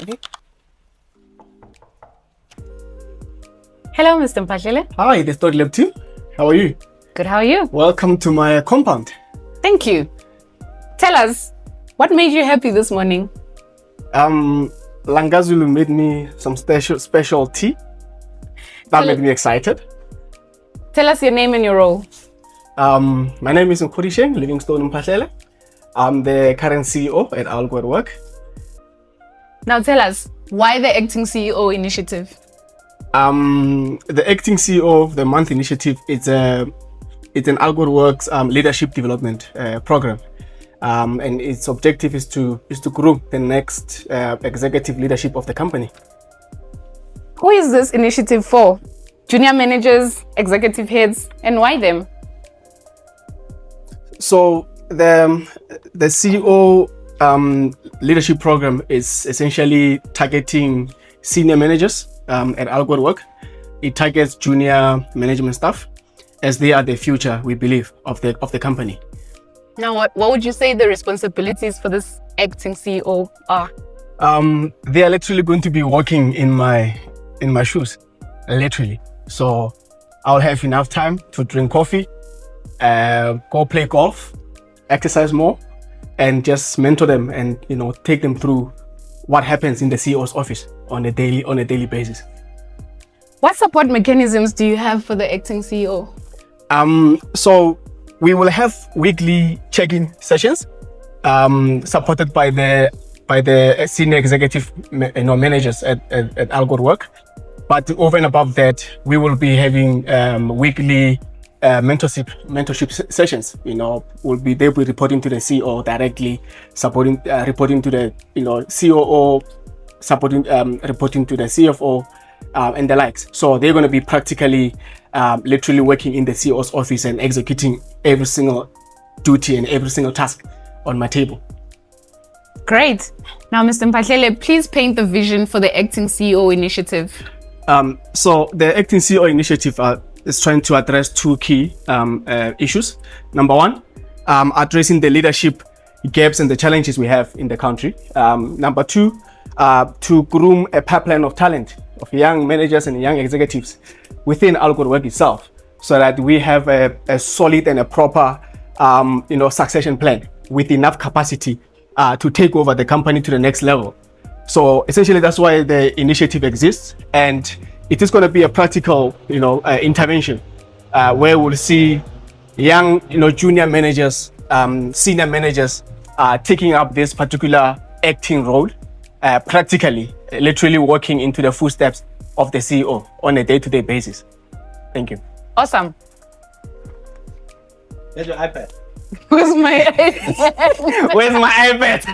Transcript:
Okay. Hello, Mr. Mphahlele. Hi, this is 𝘄𝗵𝚢. How are you? Good, how are you? Welcome to my compound. Thank you. Tell us, what made you happy this morning? 𝘠𝑚𝑎Zulu made me some special tea. That made me excited. Tell us your name and your role. My name is Nkgodiseng Livingstone Mphahlele. I'm the current CEO at AlgoAtWork. Now tell us, why the Acting CEO initiative? The Acting CEO, the month initiative, it's an AlgoAtWorks leadership development program. And its objective is to groom the next executive leadership of the company. Who is this initiative for? Junior managers, executive heads, and why them? So the CEO leadership program is essentially targeting senior managers at AlgoAtWork. It targets junior management staff as they are the future, we believe, of the company. Now, what would you say the responsibilities for this Acting CEO are? They are literally going to be walking in my shoes, literally. So I'll have enough time to drink coffee, go play golf, exercise more, and just mentor them and take them through what happens in the CEO's office on a daily basis. What support mechanisms do you have for the Acting CEO? So we will have weekly check-in sessions, supported by the senior executive managers at AlgoAtWork. But over and above that, we will be having weekly mentorship sessions. They'll be reporting to the CEO directly, reporting to the COO, reporting to the CFO, and the likes. So they're going to be practically, literally working in the CEO's office and executing every single duty and every single task on my table. Great. Now, Mr. Mphahlele, please paint the vision for the Acting CEO initiative. So the Acting CEO initiative is trying to address two key issues. Number one, addressing the leadership gaps and the challenges we have in the country. Number two, to groom a pipeline of talent, of young managers and young executives within AlgoAtWork itself, so that we have a solid and a proper succession plan with enough capacity to take over the company to the next level. So essentially that's why the initiative exists, and it is going to be a practical intervention where we'll see young junior managers, senior managers taking up this particular acting role, practically, literally walking into the footsteps of the CEO on a day-to-day basis. Thank you. Awesome. There's your iPad. Where's my iPad? Where's my iPad?